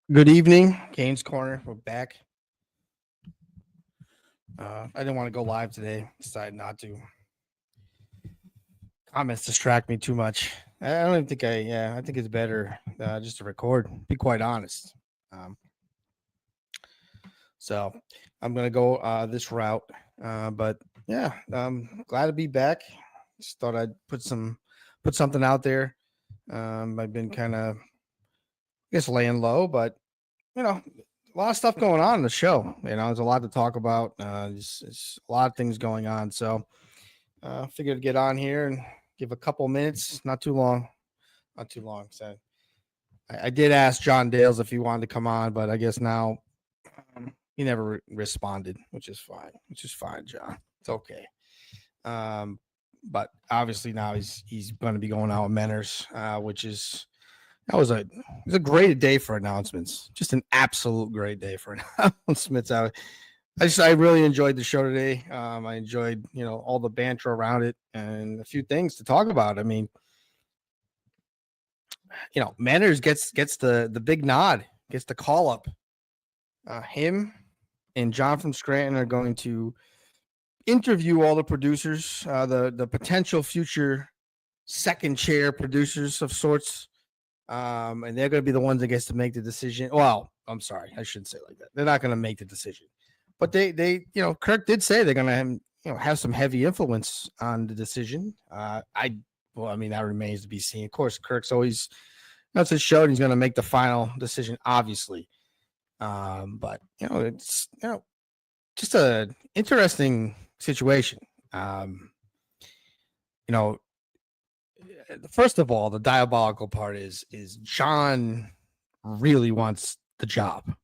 Good evening, Kane's Corner. We're back. I didn't want to go live today. Decided not to. Comments distract me too much. I don't even think I. Yeah, I think it's better just to record. Be quite honest. Um, so I'm gonna go this route. But yeah, glad to be back. Just thought I'd put something out there. I've been kind of, I guess, laying low, but a lot of stuff going on in the show. There's a lot to talk about. There's a lot of things going on. So figured to get on here and give a couple minutes. Not too long. Not too long. So I did ask John Dales if he wanted to come on, but I guess now he never responded, which is fine. Which is fine, John. It's okay. Um, but obviously now he's going to be going out with Menners, which is that was it was a great day for announcements. Just an absolute great day for announcements. I really enjoyed the show today. I enjoyed all the banter around it and a few things to talk about. I mean, Manners gets the big nod, gets the call up. Him and John from Scranton are going to interview all the producers, the potential future second chair producers of sorts. And they're going to be the ones that gets to make the decision. Well, I'm sorry, I shouldn't say it like that. They're not going to make the decision, but Kirk did say they're going to have some heavy influence on the decision. I mean, that remains to be seen. Of course, Kirk's always that's his show, and he's going to make the final decision, obviously. But it's just a interesting situation. First of all, the diabolical part is John really wants the job,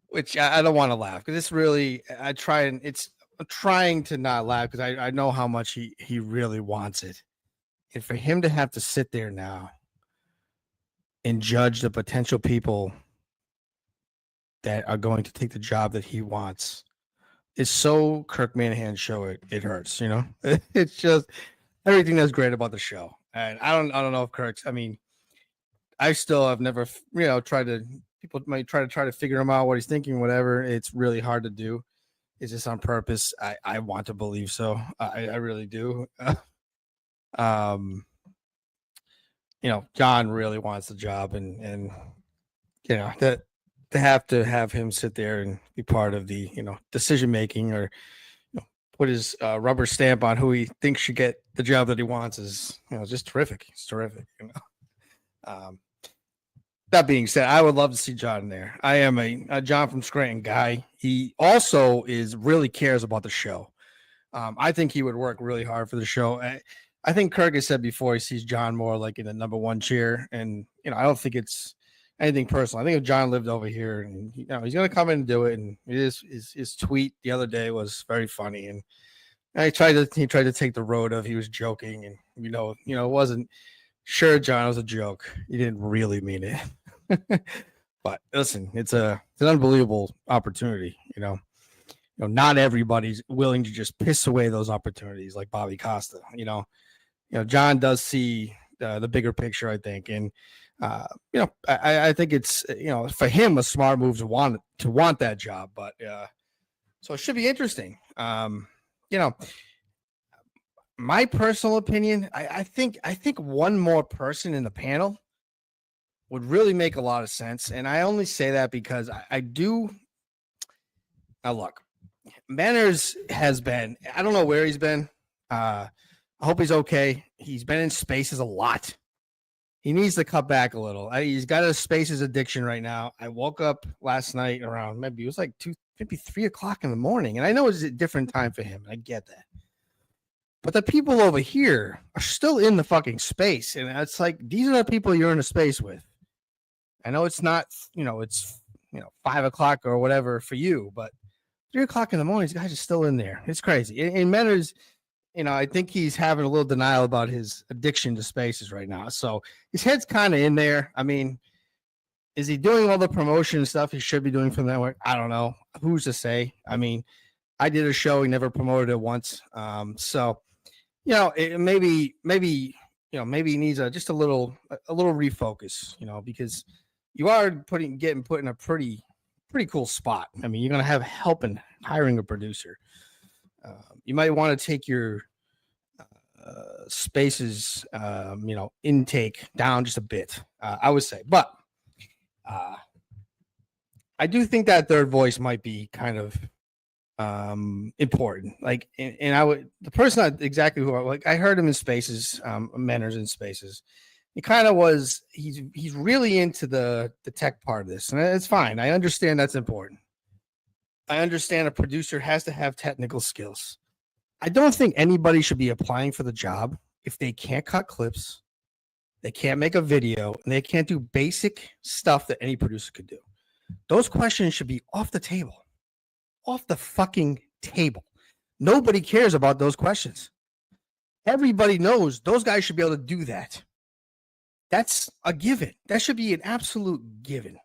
which I don't want to laugh because it's really I'm trying to not laugh because I know how much he really wants it, and for him to have to sit there now and judge the potential people that are going to take the job that he wants is so Kirk Manahan show it hurts. It's just everything that's great about the show. And I don't know if Kirk's. I mean, I still have never tried to. People might try to figure him out what he's thinking, whatever. It's really hard to do. Is this on purpose? I want to believe so. I really do. John really wants the job, and that to have him sit there and be part of the decision making or put his rubber stamp on who he thinks should get the job that he wants is just terrific. It's terrific. That being said, I would love to see John there. I am a John from Scranton guy. He also really cares about the show. I think he would work really hard for the show. I think Kirk has said before he sees John more like in the number one chair, and I don't think it's anything personal. I think if John lived over here, and he's going to come in and do it, and his tweet the other day was very funny, and he tried to take the road of he was joking, and it wasn't. Sure, John, it was a joke. He didn't really mean it. But listen, it's an unbelievable opportunity. Not everybody's willing to just piss away those opportunities like Bobby Costa. John does see the bigger picture, I think, and I think it's for him a smart move to want that job. But so it should be interesting. My personal opinion, I think one more person in the panel would really make a lot of sense. And I only say that because I do. Now, look, Manners has been, I don't know where he's been. I hope he's okay. He's been in spaces a lot. He needs to cut back a little. He's got a spaces addiction right now. I woke up last night around maybe it was like 3 o'clock in the morning. And I know it's a different time for him. I get that. But the people over here are still in the fucking space. And it's like, these are the people you're in a space with. I know it's not, it's, 5 o'clock or whatever for you, but 3 o'clock in the morning, these guys are still in there. It's crazy. And Manners, I think he's having a little denial about his addiction to spaces right now. So his head's kind of in there. I mean, is he doing all the promotion stuff he should be doing for the network? I don't know. Who's to say? I mean, I did a show. He never promoted it once. So, maybe he needs just a little refocus, because you are getting put in a pretty cool spot. I mean, you're going to have help in hiring a producer. You might want to take your spaces, intake down just a bit, I would say. But I do think that third voice might be kind of important. Like, and I would, the person, not exactly who, I heard him in Spaces, Manners in Spaces. He kind of was, he's really into the tech part of this, and it's fine. I understand that's important. I understand a producer has to have technical skills. I don't think anybody should be applying for the job if they can't cut clips, they can't make a video, and they can't do basic stuff that any producer could do. Those questions should be off the table. Off the fucking table. Nobody cares about those questions. Everybody knows those guys should be able to do that. That's a given. That should be an absolute given.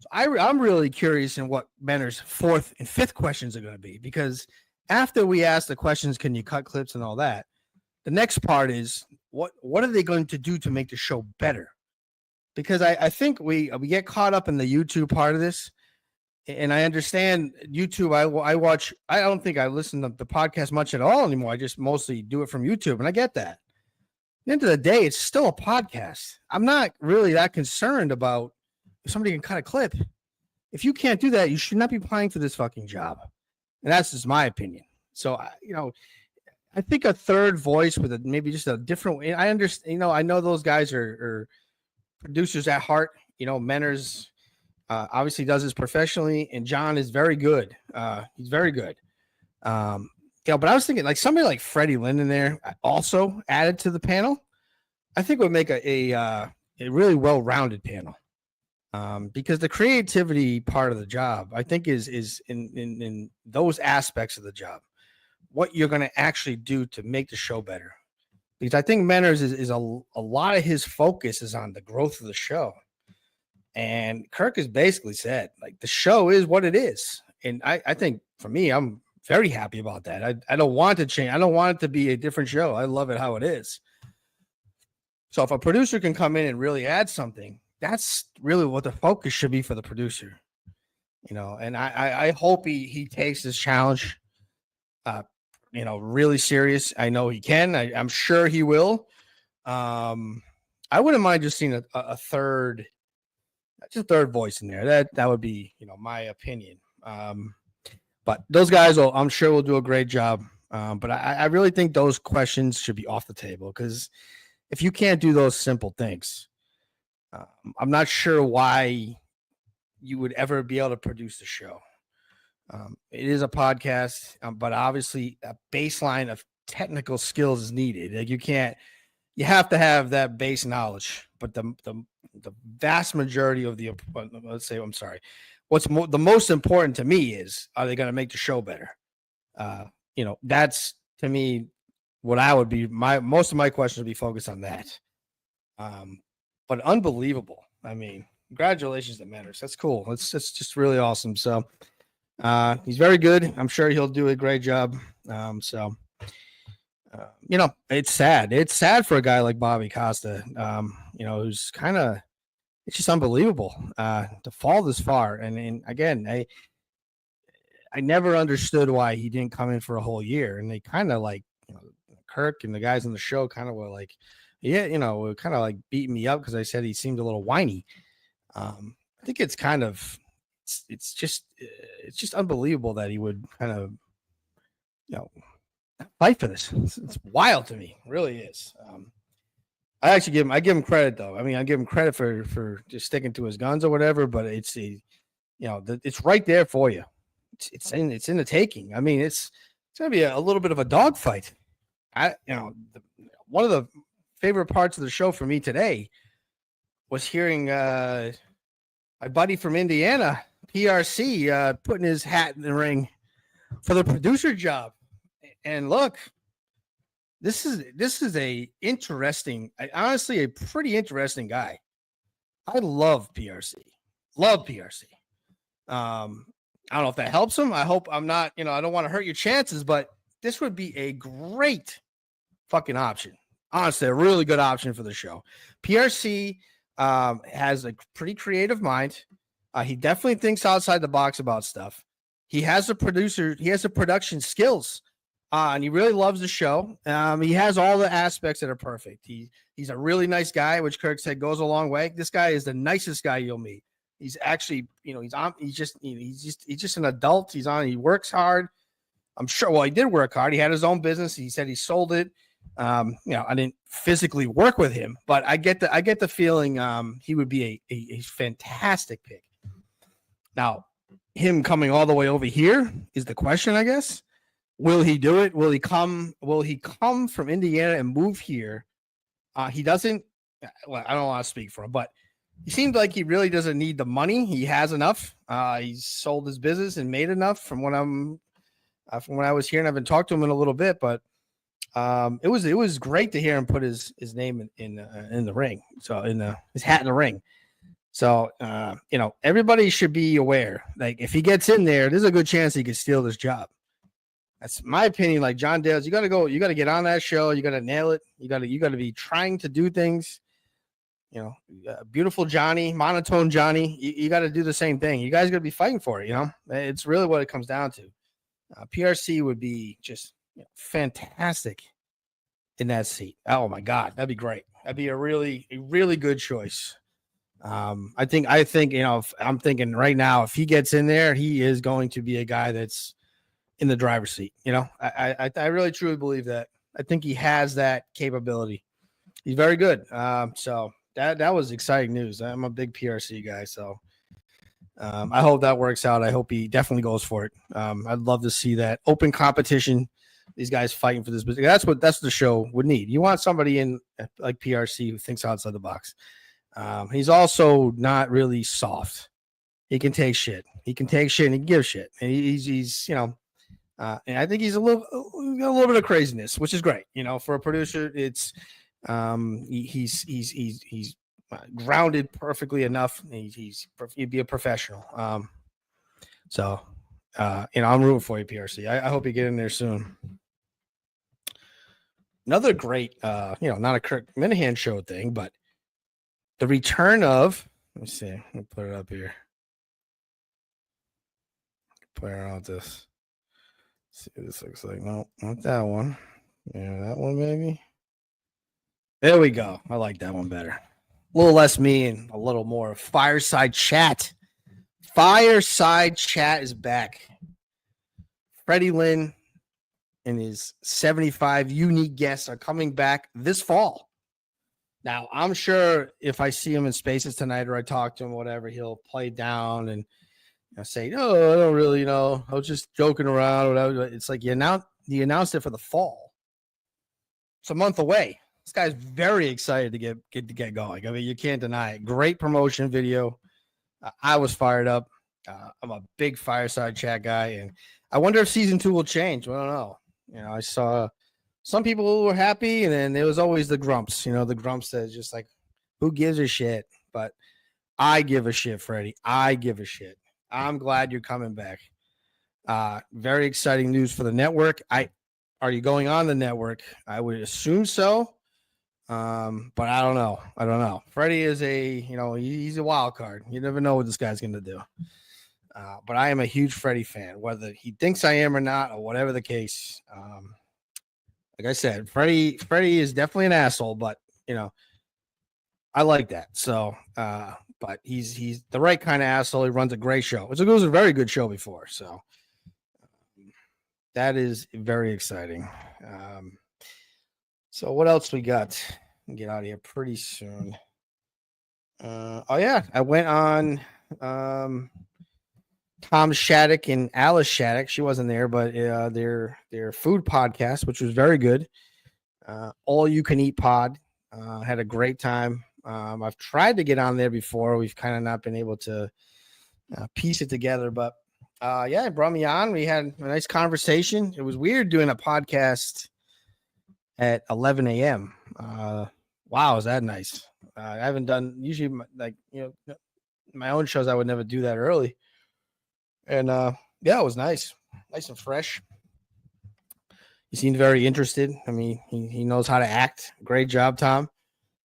So I'm really curious in what Benner's fourth and fifth questions are going to be, because after we ask the questions, can you cut clips and all that, the next part is what are they going to do to make the show better? Because I think we get caught up in the YouTube part of this, and I understand YouTube. I watch. I don't think I listen to the podcast much at all anymore. I just mostly do it from YouTube, and I get that. At the end of the day, it's still a podcast. I'm not really that concerned about if somebody can cut a clip. If you can't do that, you should not be applying for this fucking job. And that's just my opinion. So, I think a third voice with maybe just a different way. I understand, I know those guys are producers at heart. Menners obviously does this professionally, and John is very good. He's very good. But I was thinking like somebody like Freddie Linden there also added to the panel, I think would make a really well-rounded panel. Because the creativity part of the job, I think, is in those aspects of the job, what you're going to actually do to make the show better. Because I think Menners is a lot of his focus is on the growth of the show. And Kirk has basically said, like, the show is what it is. And I think for me, I'm very happy about that. I don't want it to change. I don't want it to be a different show. I love it how it is. So if a producer can come in and really add something, that's really what the focus should be for the producer, and I hope he takes this challenge, really serious. I know he can. I'm sure he will. I wouldn't mind just seeing a third voice in there. That would be, my opinion. But those guys I'm sure will do a great job. But I really think those questions should be off the table, because if you can't do those simple things, I'm not sure why you would ever be able to produce the show. It is a podcast, but obviously a baseline of technical skills is needed. Like you have to have that base knowledge, but the vast majority of the, what's the most important to me is, are they going to make the show better? That's to me what I would be, most of my questions would be focused on that. But unbelievable. I mean, congratulations to Manners. That's cool. It's just really awesome. So he's very good. I'm sure he'll do a great job. It's sad. It's sad for a guy like Bobby Costa, who's kind of, it's just unbelievable to fall this far. And again, I never understood why he didn't come in for a whole year. And they kind of like, Kirk and the guys on the show kind of were like, yeah, kind of like beating me up because I said he seemed a little whiny. I think it's kind of, it's just unbelievable that he would kind of, fight for this. It's wild to me. It really is. I actually give him credit though. I mean, I give him credit for just sticking to his guns or whatever, but it's it's right there for you. It's in the taking. I mean, it's going to be a little bit of a dogfight. One of the favorite parts of the show for me today was hearing my buddy from Indiana, PRC, putting his hat in the ring for the producer job. And look, this is honestly a pretty interesting guy. I love PRC. I don't know if that helps him. I hope I'm not, I don't want to hurt your chances, but this would be a great fucking option. Honestly, a really good option for the show. PRC, has a pretty creative mind. He definitely thinks outside the box about stuff. He has a production skills, and he really loves the show. He has all the aspects that are perfect. He's a really nice guy, which Kirk said goes a long way. This guy is the nicest guy you'll meet. He's actually, he's just an adult. He works hard. I'm sure. Well, he did work hard. He had his own business. He said he sold it. I didn't physically work with him, but I get the feeling he would be a fantastic pick. Now, him coming all the way over here is the question, I guess. Will he do it? Will he come from Indiana and move here? He doesn't. Well, I don't want to speak for him, but he seems like he really doesn't need the money. He has enough. He's sold his business and made enough from when I was here, and I've been talking to him in a little bit, but it was great to hear him put his name in the ring. So his hat in the ring. So everybody should be aware. Like if he gets in there, there's a good chance he could steal this job. That's my opinion. Like John Dales, you got to get on that show. You got to nail it. You got to be trying to do things. Beautiful Johnny, monotone Johnny. You got to do the same thing. You guys got to be fighting for it. It's really what it comes down to. PRC would be just fantastic in that seat. Oh my God, that'd be great. That'd be a really good choice. I think if I'm thinking right now, if he gets in there, he is going to be a guy that's in the driver's seat. I really truly believe that. I think he has that capability. He's very good. So that was exciting news. I'm a big PRC guy, so I hope that works out. I hope he definitely goes for it. I'd love to see that open competition. These guys fighting for this business. That's the show would need. You want somebody in like PRC who thinks outside the box. He's also not really soft. He can take shit. He can give shit. And he's and I think he's a little bit of craziness, which is great. For a producer, it's he's grounded perfectly enough. He'd be a professional. So I'm rooting for you, PRC. I hope you get in there soon. Another great, not a Kirk Minahan show thing, but the return of, let me see, let me put it up here. Play around with this. Let's see what this looks like. No, not that one. Yeah, that one maybe. There we go. I like that one better. A little less me and a little more fireside chat. Fireside chat is back. Freddie Lynn and his 75 unique guests are coming back this fall. Now, I'm sure if I see him in Spaces tonight or I talk to him, whatever, he'll play down and say, "No, I don't really know. I was just joking around." Or whatever. It's like you announced it for the fall. It's a month away. This guy's very excited to get going. I mean, you can't deny it. Great promotion video. I was fired up. I'm a big fireside chat guy, and I wonder if season 2 will change. I don't know. I saw some people who were happy, and then there was always the grumps. The grumps that just like, who gives a shit? But I give a shit, Freddie. I give a shit. I'm glad you're coming back. Very exciting news for the network. Are you going on the network? I would assume so. But I don't know. Freddie is he's a wild card. You never know what this guy's going to do. But I am a huge Freddie fan, whether he thinks I am or not, or whatever the case. Like I said, Freddie is definitely an asshole, but I like that. So, but he's the right kind of asshole. He runs a great show. It was a very good show before. So that is very exciting. So what else we got? Get out of here pretty soon. I went on Tom Shattuck and Alice Shattuck. She wasn't there, but their food podcast, which was very good. All You Can Eat pod. Had a great time. I've tried to get on there before. We've kind of not been able to piece it together, but it brought me on. We had a nice conversation. It was weird doing a podcast at 11 a.m. Wow, is that nice? I haven't done usually my own shows. I would never do that early. And it was nice and fresh. He seemed very interested. I mean, he knows how to act. Great job, Tom.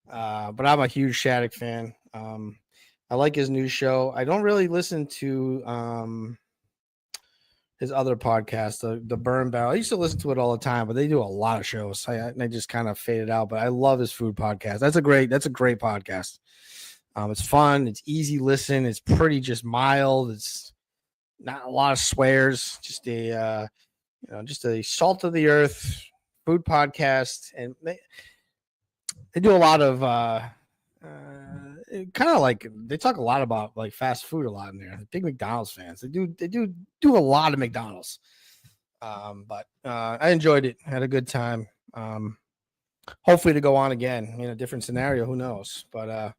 But I'm a huge Shattuck fan. I like his new show. I don't really listen to his other podcast, the Burn Barrel. I used to listen to it all the time, but they do a lot of shows. I just kind of faded out. But I love his food podcast. That's a great podcast. It's fun. It's easy listen. It's pretty just mild. It's not a lot of swears. Just just a salt of the earth food podcast, and they do a lot of kind of like they talk a lot about like fast food a lot in there. Big McDonald's fans. They do a lot of McDonald's. But I enjoyed it. Had a good time. Hopefully to go on again in a different scenario. Who knows? But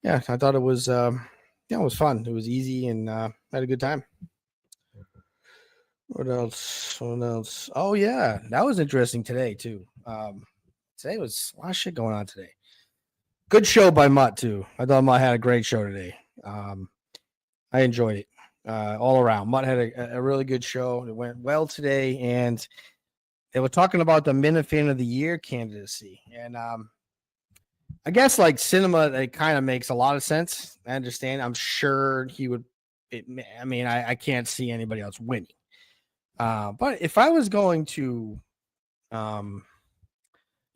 yeah, I thought it was it was fun. It was easy and had a good time. What else? Oh yeah, that was interesting today too. Today was a lot of shit going on today. Good show by Mutt too. I thought Mutt had a great show today. I enjoyed it all around. Mutt had a really good show. It went well today, and they were talking about the Minute Fan of the Year candidacy. And I guess like cinema, it kind of makes a lot of sense. I understand. I'm sure he would. I can't see anybody else winning. But if I was going to, there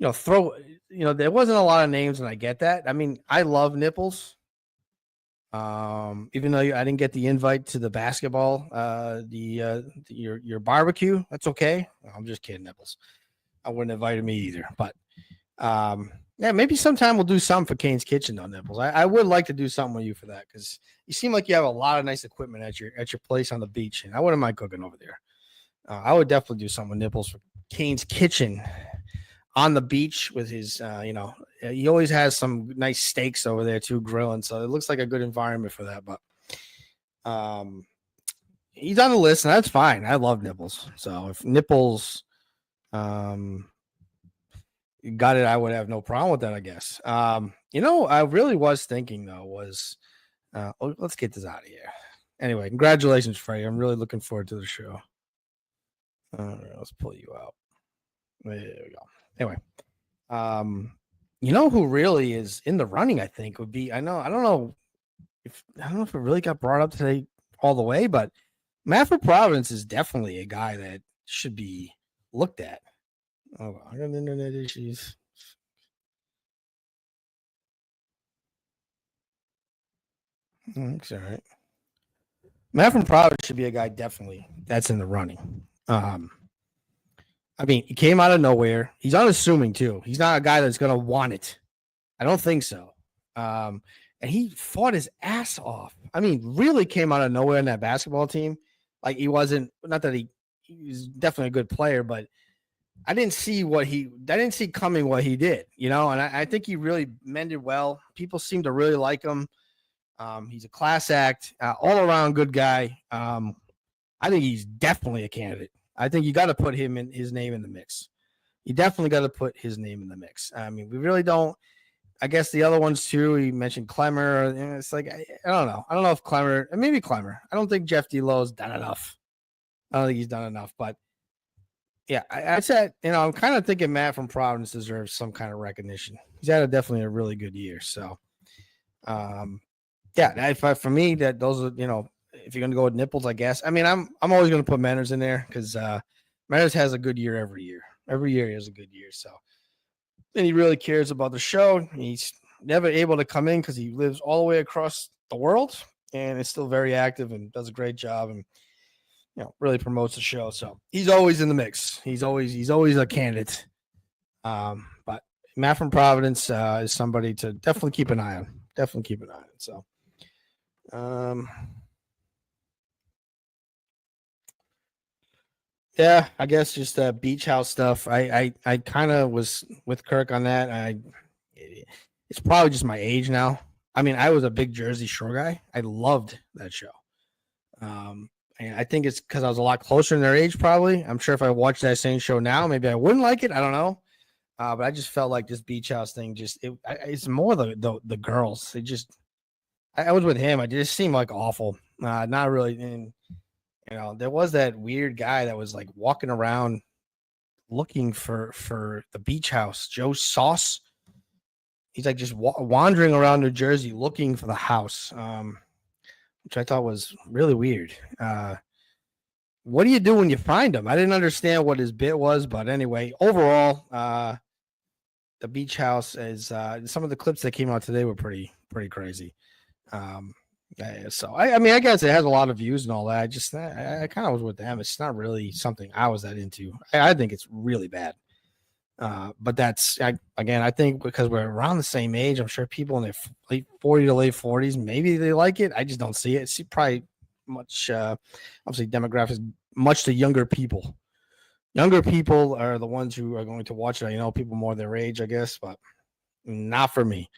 wasn't a lot of names, and I get that. I mean, I love Nipples. Even though I didn't get the invite to the basketball, your barbecue, that's okay. I'm just kidding, Nipples. I wouldn't invite me either. But yeah, maybe sometime we'll do something for Kane's Kitchen though, Nipples. I would like to do something with you for that because you seem like you have a lot of nice equipment at your place on the beach, and I wouldn't mind cooking over there. I would definitely do something with Nipples for Kane's Kitchen on the beach with his, he always has some nice steaks over there too, grilling. So it looks like a good environment for that. But he's on the list, and that's fine. I love Nipples. So if Nipples got it, I would have no problem with that, I guess. I really was thinking though was, let's get this out of here. Anyway, congratulations, Freddie. I'm really looking forward to the show. Let's pull you out. There we go. Anyway, who really is in the running, I think would be, I don't know if it really got brought up today all the way, but Matt from Providence is definitely a guy that should be looked at. Oh, I got internet issues. It's all right. Matt from Providence should be a guy definitely that's in the running. I mean, he came out of nowhere. He's unassuming too. He's not a guy that's going to want it. I don't think so. And he fought his ass off. I mean, really came out of nowhere in that basketball team. Like he wasn't, not that he was definitely a good player, but I didn't see coming what he did, and I think he really mended well. People seem to really like him. He's a class act, all around good guy. I think he's definitely a candidate. I think you got to put his name in the mix. You definitely got to put his name in the mix. I mean, we really don't. I guess the other ones too. He mentioned Clemmer. It's like I don't know. I don't know if Clemmer, maybe Clemmer. I don't think Jeff D'Lo's done enough. I don't think he's done enough. But yeah, I said, I'm kind of thinking Matt from Providence deserves some kind of recognition. He's had definitely a really good year. So, yeah, for me, that those are if you're going to go with Nipples, I guess. I mean, I'm always going to put Manners in there because Manners has a good year every year. Every year he has a good year. So, and he really cares about the show. He's never able to come in because he lives all the way across the world and is still very active and does a great job and really promotes the show. So he's always in the mix. He's always a candidate. But Matt from Providence is somebody to definitely keep an eye on. So, yeah, I guess just beach house stuff. I kind of was with Kirk on that. It's probably just my age now. I mean, I was a big Jersey Shore guy. I loved that show. And I think it's because I was a lot closer in their age. Probably, I'm sure if I watched that same show now, maybe I wouldn't like it. I don't know. But I just felt like this beach house thing. It's more the girls. I was with him. It just seemed like awful. Not really. And there was that weird guy that was like walking around looking for the beach house, Joe Sauce. he's like just wandering around New Jersey looking for the house, which I thought was really weird. What do you do when you find him? I didn't understand what his bit was, but anyway, overall, the beach house is some of the clips that came out today were pretty crazy. So I mean, I guess it has a lot of views and all that. I kind of was with them. It's not really something I was that into. I think it's really bad. But that's again, I think because we're around the same age, I'm sure people in their late 40 to late 40s, maybe they like it. I just don't see it. See, probably much, obviously, demographics much to younger people. Younger people are the ones who are going to watch it. You know, people more their age, I guess, but not for me.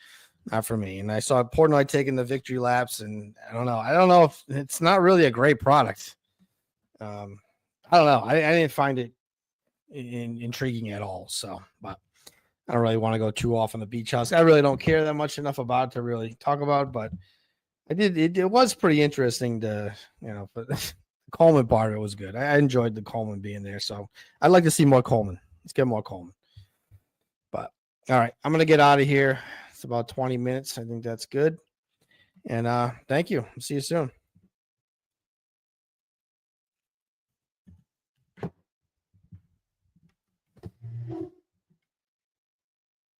Not for me. And I saw Portnoy taking the victory laps, and I don't know. I don't know if it's not really a great product. I don't know. I didn't find it intriguing at all. So, but I don't really want to go too off on the beach house. I really don't care that much enough about it to really talk about, but I did. It was pretty interesting to, but the Coleman part of it was good. I enjoyed the Coleman being there. So I'd like to see more Coleman. Let's get more Coleman. But all right, I'm going to get out of here. It's about 20 minutes. I think that's good. And thank you. See you soon.